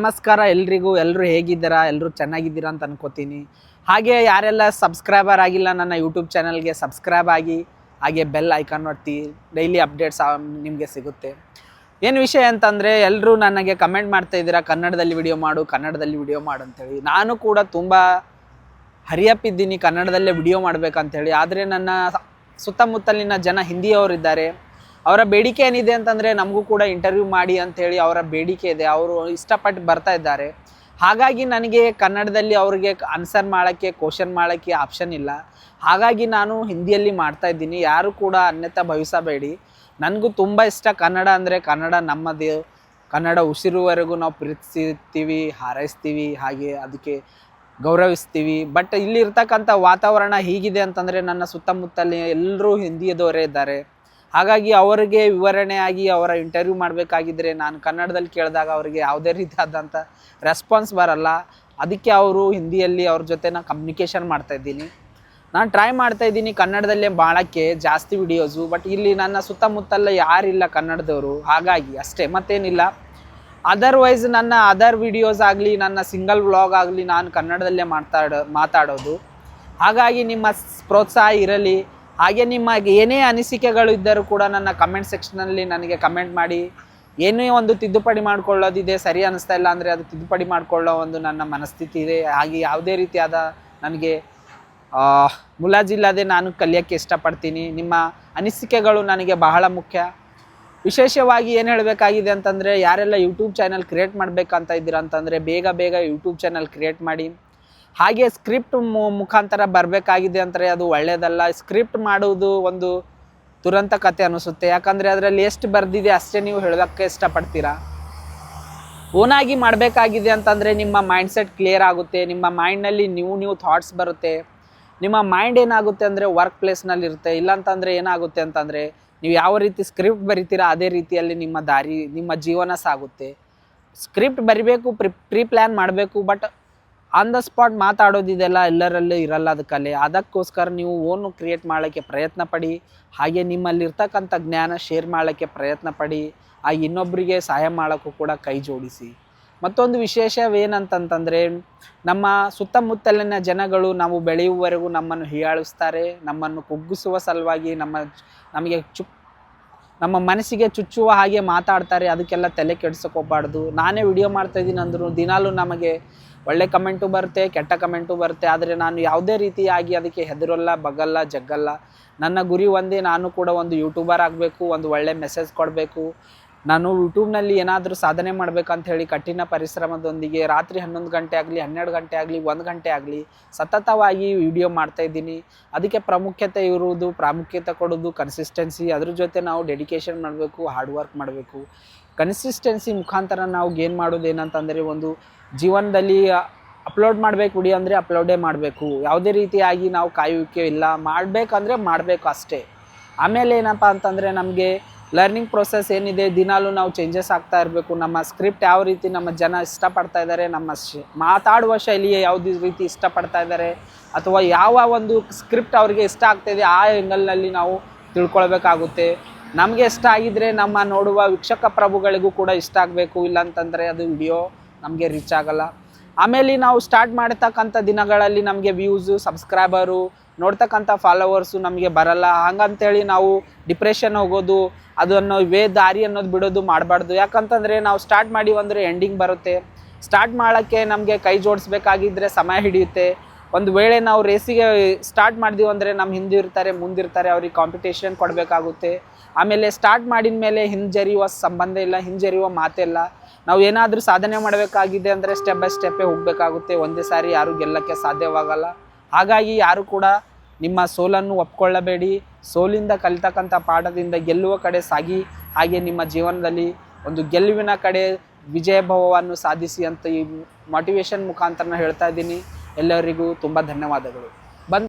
ನಮಸ್ಕಾರ ಎಲ್ರಿಗೂ. ಎಲ್ಲರೂ ಹೇಗಿದ್ದೀರಾ? ಎಲ್ಲರೂ ಚೆನ್ನಾಗಿದ್ದೀರಾ ಅಂತ ಅನ್ಕೋತೀನಿ. ಹಾಗೆ ಯಾರೆಲ್ಲ ಸಬ್ಸ್ಕ್ರೈಬರ್ ಆಗಿಲ್ಲ ನನ್ನ ಯೂಟ್ಯೂಬ್ ಚಾನಲ್ಗೆ ಸಬ್ಸ್ಕ್ರೈಬ್ ಆಗಿ, ಹಾಗೆ ಬೆಲ್ ಐಕಾನ್ ಒತ್ತಿ. ಡೈಲಿ ಅಪ್ಡೇಟ್ಸ್ ನಿಮಗೆ ಸಿಗುತ್ತೆ. ಏನು ವಿಷಯ ಅಂತಂದರೆ, ಎಲ್ಲರೂ ನನಗೆ ಕಮೆಂಟ್ ಮಾಡ್ತಾ ಇದ್ದೀರಾ ಕನ್ನಡದಲ್ಲಿ ವಿಡಿಯೋ ಮಾಡು ಅಂತೇಳಿ. ನಾನು ಕೂಡ ತುಂಬ ಹರಿಯಪ್ಪಿದ್ದೀನಿ ಕನ್ನಡದಲ್ಲೇ ವಿಡಿಯೋ ಮಾಡಬೇಕಂತೇಳಿ. ಆದರೆ ನನ್ನ ಸುತ್ತಮುತ್ತಲಿನ ಜನ ಹಿಂದಿಯವರಿದ್ದಾರೆ. ಅವರ ಬೇಡಿಕೆ ಏನಿದೆ ಅಂತಂದರೆ, ನಮಗೂ ಕೂಡ ಇಂಟರ್ವ್ಯೂ ಮಾಡಿ ಅಂಥೇಳಿ ಅವರ ಬೇಡಿಕೆ ಇದೆ. ಅವರು ಇಷ್ಟಪಟ್ಟು ಬರ್ತಾ ಇದ್ದಾರೆ. ಹಾಗಾಗಿ ನನಗೆ ಕನ್ನಡದಲ್ಲಿ ಅವ್ರಿಗೆ ಆನ್ಸರ್ ಮಾಡೋಕ್ಕೆ, ಕ್ವಶನ್ ಮಾಡೋಕ್ಕೆ ಆಪ್ಷನ್ ಇಲ್ಲ. ಹಾಗಾಗಿ ನಾನು ಹಿಂದಿಯಲ್ಲಿ ಮಾಡ್ತಾಯಿದ್ದೀನಿ. ಯಾರು ಕೂಡ ಅನ್ಯತಾ ಭಾವಿಸಬೇಡಿ. ನನಗೂ ತುಂಬ ಇಷ್ಟ ಕನ್ನಡ ಅಂದರೆ. ಕನ್ನಡ ನಮ್ಮದು. ಕನ್ನಡ ಉಸಿರುವರೆಗೂ ನಾವು ಪ್ರೀತಿಸ್ತೀವಿ, ಹಾರೈಸ್ತೀವಿ, ಹಾಗೆ ಅದಕ್ಕೆ ಗೌರವಿಸ್ತೀವಿ. ಬಟ್ ಇಲ್ಲಿರ್ತಕ್ಕಂಥ ವಾತಾವರಣ ಹೀಗಿದೆ ಅಂತಂದರೆ, ನನ್ನ ಸುತ್ತಮುತ್ತಲಿ ಎಲ್ಲರೂ ಹಿಂದಿಯದವರೇ ಇದ್ದಾರೆ. ಹಾಗಾಗಿ ಅವರಿಗೆ ವಿವರಣೆಯಾಗಿ ಅವರ ಇಂಟರ್ವ್ಯೂ ಮಾಡಬೇಕಾಗಿದ್ದರೆ ನಾನು ಕನ್ನಡದಲ್ಲಿ ಕೇಳಿದಾಗ ಅವರಿಗೆ ಯಾವುದೇ ರೀತಿಯಾದಂಥ ರೆಸ್ಪಾನ್ಸ್ ಬರಲ್ಲ. ಅದಕ್ಕೆ ಅವರು ಹಿಂದಿಯಲ್ಲಿ ಅವ್ರ ಜೊತೆ ನಾನು ಕಮ್ಯುನಿಕೇಷನ್ ಮಾಡ್ತಾಯಿದ್ದೀನಿ. ನಾನು ಟ್ರೈ ಮಾಡ್ತಾಯಿದ್ದೀನಿ ಕನ್ನಡದಲ್ಲೇ ಮಾಡೋಕ್ಕೆ ಜಾಸ್ತಿ ವಿಡಿಯೋಸು. ಬಟ್ ಇಲ್ಲಿ ನನ್ನ ಸುತ್ತಮುತ್ತಲ ಯಾರಿಲ್ಲ ಕನ್ನಡದವರು, ಹಾಗಾಗಿ ಅಷ್ಟೇ, ಮತ್ತೇನಿಲ್ಲ. ಅದರ್ವೈಸ್ ನನ್ನ ಅದರ್ ವಿಡಿಯೋಸ್ ಆಗಲಿ, ನನ್ನ ಸಿಂಗಲ್ ವ್ಲಾಗ್ ಆಗಲಿ ನಾನು ಕನ್ನಡದಲ್ಲೇ ಮಾತಾಡೋದು. ಹಾಗಾಗಿ ನಿಮ್ಮ ಪ್ರೋತ್ಸಾಹ ಇರಲಿ. ಹಾಗೆ ನಿಮ್ಮ ಏನೇ ಅನಿಸಿಕೆಗಳು ಇದ್ದರೂ ಕೂಡ ನನ್ನ ಕಮೆಂಟ್ ಸೆಕ್ಷನಲ್ಲಿ ನನಗೆ ಕಮೆಂಟ್ ಮಾಡಿ. ಏನೇ ಒಂದು ತಿದ್ದುಪಡಿ ಮಾಡ್ಕೊಳ್ಳೋದಿದೆ, ಸರಿ ಅನ್ನಿಸ್ತಾ ಇಲ್ಲ ಅಂದರೆ ಅದು ತಿದ್ದುಪಡಿ ಮಾಡಿಕೊಳ್ಳೋ ಒಂದು ನನ್ನ ಮನಸ್ಥಿತಿ ಇದೆ. ಹಾಗೆ ಯಾವುದೇ ರೀತಿಯಾದ ನನಗೆ ಮುಲಾಜಿಲ್ಲದೆ ನಾನು ಕಲಿಯೋಕ್ಕೆ ಇಷ್ಟಪಡ್ತೀನಿ. ನಿಮ್ಮ ಅನಿಸಿಕೆಗಳು ನನಗೆ ಬಹಳ ಮುಖ್ಯ. ವಿಶೇಷವಾಗಿ ಏನು ಹೇಳಬೇಕಾಗಿದೆ ಅಂತಂದರೆ, ಯಾರೆಲ್ಲ ಯೂಟ್ಯೂಬ್ ಚಾನಲ್ ಕ್ರಿಯೇಟ್ ಮಾಡಬೇಕಂತ ಇದ್ದೀರಾ ಅಂತಂದರೆ ಬೇಗ ಯೂಟ್ಯೂಬ್ ಚಾನಲ್ ಕ್ರಿಯೇಟ್ ಮಾಡಿ. ಹಾಗೆ ಸ್ಕ್ರಿಪ್ಟ್ ಮುಖಾಂತರ ಬರಬೇಕಾಗಿದೆ ಅಂದರೆ ಅದು ಒಳ್ಳೆಯದಲ್ಲ. ಸ್ಕ್ರಿಪ್ಟ್ ಮಾಡುವುದು ಒಂದು ದುರಂತ ಕತೆ ಅನಿಸುತ್ತೆ. ಯಾಕಂದರೆ ಅದರಲ್ಲಿ ಎಷ್ಟು ಬರೆದಿದೆ ಅಷ್ಟೇ ನೀವು ಹೇಳೋಕ್ಕೆ ಇಷ್ಟಪಡ್ತೀರಾ. ಓನಾಗಿ ಮಾಡಬೇಕಾಗಿದೆ ಅಂತಂದರೆ ನಿಮ್ಮ ಮೈಂಡ್ಸೆಟ್ ಕ್ಲಿಯರ್ ಆಗುತ್ತೆ. ನಿಮ್ಮ ಮೈಂಡ್ನಲ್ಲಿ ನೀವು ಥಾಟ್ಸ್ ಬರುತ್ತೆ. ನಿಮ್ಮ ಮೈಂಡ್ ಏನಾಗುತ್ತೆ ಅಂದರೆ ವರ್ಕ್ ಪ್ಲೇಸ್ನಲ್ಲಿ ಇರುತ್ತೆ. ಇಲ್ಲಾಂತಂದರೆ ಏನಾಗುತ್ತೆ ಅಂತಂದರೆ, ನೀವು ಯಾವ ರೀತಿ ಸ್ಕ್ರಿಪ್ಟ್ ಬರಿತೀರಾ ಅದೇ ರೀತಿಯಲ್ಲಿ ನಿಮ್ಮ ಜೀವನ ಸಾಗುತ್ತೆ. ಸ್ಕ್ರಿಪ್ಟ್ ಬರಿಬೇಕು, ಪ್ರೀ ಪ್ಲ್ಯಾನ್ ಮಾಡಬೇಕು. ಬಟ್ ಆನ್ ದ ಸ್ಪಾಟ್ ಮಾತಾಡೋದಿದೆಲ್ಲ ಎಲ್ಲರಲ್ಲೂ ಇರಲ್ಲ ಅದು ಕಲೆ. ಅದಕ್ಕೋಸ್ಕರ ನೀವು ಓನು ಕ್ರಿಯೇಟ್ ಮಾಡೋಕ್ಕೆ ಪ್ರಯತ್ನ ಪಡಿ. ಹಾಗೆ ನಿಮ್ಮಲ್ಲಿರ್ತಕ್ಕಂಥ ಜ್ಞಾನ ಶೇರ್ ಮಾಡೋಕ್ಕೆ ಪ್ರಯತ್ನ ಪಡಿ. ಹಾಗೆ ಇನ್ನೊಬ್ಬರಿಗೆ ಸಹಾಯ ಮಾಡೋಕ್ಕೂ ಕೂಡ ಕೈ ಜೋಡಿಸಿ. ಮತ್ತೊಂದು ವಿಶೇಷವೇನಂತಂತಂದರೆ, ನಮ್ಮ ಸುತ್ತಮುತ್ತಲಿನ ಜನಗಳು ನಾವು ಬೆಳೆಯುವವರೆಗೂ ನಮ್ಮನ್ನು ಹೀಯಾಳಿಸ್ತಾರೆ. ನಮ್ಮನ್ನು ಕುಗ್ಗಿಸುವ ಸಲುವಾಗಿ ನಮ್ಮ ಮನಸ್ಸಿಗೆ ಚುಚ್ಚುವ ಹಾಗೆ ಮಾತಾಡ್ತಾರೆ. ಅದಕ್ಕೆಲ್ಲ ತಲೆ ಕೆಡಿಸ್ಕೋಬಾರ್ದು. ನಾನೇ ವಿಡಿಯೋ ಮಾಡ್ತಾಯಿದ್ದೀನಿ ಅಂದರೂ ದಿನಾಲೂ ನಮಗೆ ಒಳ್ಳೆ ಕಮೆಂಟು ಬರುತ್ತೆ, ಕೆಟ್ಟ ಕಮೆಂಟು ಬರುತ್ತೆ. ಆದರೆ ನಾನು ಯಾವುದೇ ರೀತಿಯಾಗಿ ಅದಕ್ಕೆ ಹೆದರಲ್ಲ, ಬಗ್ಗಲ್ಲ, ಜಗ್ಗಲ್ಲ. ನನ್ನ ಗುರಿ ಒಂದೇ, ನಾನು ಕೂಡ ಒಂದು ಯೂಟ್ಯೂಬರ್ ಆಗಬೇಕು, ಒಂದು ಒಳ್ಳೆ ಮೆಸೇಜ್ ಕೊಡಬೇಕು. ನಾನು ಯೂಟ್ಯೂಬ್ನಲ್ಲಿ ಏನಾದರೂ ಸಾಧನೆ ಮಾಡಬೇಕಂತ ಹೇಳಿ ಕಠಿಣ ಪರಿಶ್ರಮದೊಂದಿಗೆ ರಾತ್ರಿ 11 ಗಂಟೆ ಆಗಲಿ, 12 ಗಂಟೆ ಆಗಲಿ, 1 ಗಂಟೆ ಆಗಲಿ ಸತತವಾಗಿ ವಿಡಿಯೋ ಮಾಡ್ತಾಯಿದ್ದೀನಿ. ಅದಕ್ಕೆ ಪ್ರಾಮುಖ್ಯತೆ ಕೊಡೋದು ಕನ್ಸಿಸ್ಟೆನ್ಸಿ. ಅದ್ರ ಜೊತೆ ನಾವು ಡೆಡಿಕೇಶನ್ ಮಾಡಬೇಕು, ಹಾರ್ಡ್ ವರ್ಕ್ ಮಾಡಬೇಕು. ಕನ್ಸಿಸ್ಟೆನ್ಸಿ ಮುಖಾಂತರ ನಾವು ಗೇನ್ ಮಾಡೋದು ಏನಂತಂದರೆ, ಒಂದು ಜೀವನದಲ್ಲಿ ಅಪ್ಲೋಡ್ ಮಾಡಬೇಕು ವಿಡಿಯೋ ಅಂದರೆ ಅಪ್ಲೋಡೇ ಮಾಡಬೇಕು. ಯಾವುದೇ ರೀತಿಯಾಗಿ ನಾವು ಕಾಯುವಿಕೆ ಇಲ್ಲ. ಮಾಡಬೇಕಂದ್ರೆ ಮಾಡಬೇಕು ಅಷ್ಟೇ. ಆಮೇಲೆ ಏನಪ್ಪ ಅಂತಂದರೆ, ನಮಗೆ ಲರ್ನಿಂಗ್ ಪ್ರೊಸೆಸ್ ಏನಿದೆ, ದಿನಾಲೂ ನಾವು ಚೇಂಜಸ್ ಆಗ್ತಾ ಇರಬೇಕು. ನಮ್ಮ ಸ್ಕ್ರಿಪ್ಟ್ ಯಾವ ರೀತಿ ನಮ್ಮ ಜನ ಇಷ್ಟಪಡ್ತಾ ಇದ್ದಾರೆ, ನಮ್ಮ ಮಾತಾಡುವ ಶೈಲಿಯೇ ಯಾವುದೇ ರೀತಿ ಇಷ್ಟಪಡ್ತಾ ಇದ್ದಾರೆ, ಅಥವಾ ಯಾವ ಒಂದು ಸ್ಕ್ರಿಪ್ಟ್ ಅವರಿಗೆ ಇಷ್ಟ ಆಗ್ತಾಯಿದೆ ಆ ಆ್ಯಂಗಲ್ನಲ್ಲಿ ನಾವು ತಿಳ್ಕೊಳ್ಬೇಕಾಗುತ್ತೆ. ನಮಗೆ ಇಷ್ಟ ಆಗಿದ್ದರೆ ನಮ್ಮ ನೋಡುವ ವೀಕ್ಷಕ ಪ್ರಭುಗಳಿಗೂ ಕೂಡ ಇಷ್ಟ ಆಗಬೇಕು. ಇಲ್ಲಾಂತಂದರೆ ಅದು ವಿಡಿಯೋ ನಮಗೆ ರೀಚ್ ಆಗಲ್ಲ. ಆಮೇಲೆ ನಾವು ಸ್ಟಾರ್ಟ್ ಮಾಡತಕ್ಕಂಥ ದಿನಗಳಲ್ಲಿ ನಮಗೆ ವ್ಯೂಸು, ಸಬ್ಸ್ಕ್ರೈಬರು, ನೋಡ್ತಕ್ಕಂಥ ಫಾಲೋವರ್ಸು ನಮಗೆ ಬರಲ್ಲ. ಹಂಗಂತೇಳಿ ನಾವು ಡಿಪ್ರೆಷನ್ ಹೋಗೋದು, ಅದನ್ನು ದಾರಿ ಅನ್ನೋದು ಬಿಡೋದು ಮಾಡಬಾರ್ದು. ಯಾಕಂತಂದರೆ ನಾವು ಸ್ಟಾರ್ಟ್ ಮಾಡಿ ಅಂದರೆ ಎಂಡಿಂಗ್ ಬರುತ್ತೆ. ಸ್ಟಾರ್ಟ್ ಮಾಡೋಕ್ಕೆ ನಮಗೆ ಕೈ ಜೋಡಿಸ್ಬೇಕಾಗಿದ್ದರೆ ಸಮಯ ಹಿಡಿಯುತ್ತೆ. ಒಂದು ವೇಳೆ ನಾವು ರೇಸಿಗೆ ಸ್ಟಾರ್ಟ್ ಮಾಡಿದೀವಿ ಅಂದರೆ ನಮ್ಮ ಹಿಂದಿರ್ತಾರೆ, ಮುಂದಿರ್ತಾರೆ, ಅವ್ರಿಗೆ ಕಾಂಪಿಟೇಷನ್ ಕೊಡಬೇಕಾಗುತ್ತೆ. ಆಮೇಲೆ ಸ್ಟಾರ್ಟ್ ಮಾಡಿದ ಮೇಲೆ ಹಿಂಜರಿಯುವ ಸಂಬಂಧ ಇಲ್ಲ, ಹಿಂಜರಿಯುವ ಮಾತಿಲ್ಲ. ನಾವು ಏನಾದರೂ ಸಾಧನೆ ಮಾಡಬೇಕಾಗಿದೆ ಅಂದರೆ ಸ್ಟೆಪ್ ಬೈ ಸ್ಟೆಪ್ಪೇ ಹೋಗಬೇಕಾಗುತ್ತೆ. ಒಂದೇ ಸಾರಿ ಯಾರೂ ಗೆಲ್ಲಕ್ಕೆ ಸಾಧ್ಯವಾಗಲ್ಲ. ಹಾಗಾಗಿ ಯಾರು ಕೂಡ ನಿಮ್ಮ ಸೋಲನ್ನು ಒಪ್ಕೊಳ್ಳಬೇಡಿ. ಸೋಲಿಂದ ಕಲಿತಕ್ಕಂಥ ಪಾಠದಿಂದ ಗೆಲ್ಲುವ ಕಡೆ ಸಾಗಿ. ಹಾಗೆ ನಿಮ್ಮ ಜೀವನದಲ್ಲಿ ಒಂದು ಗೆಲುವಿನ ಕಡೆ ವಿಜಯಭಾವವನ್ನು ಸಾಧಿಸಿ ಅಂತ ಈ ಮೋಟಿವೇಶನ್ ಮುಖಾಂತರ ಹೇಳ್ತಾ ಇದ್ದೀನಿ. ಎಲ್ಲರಿಗೂ ತುಂಬ ಧನ್ಯವಾದಗಳು.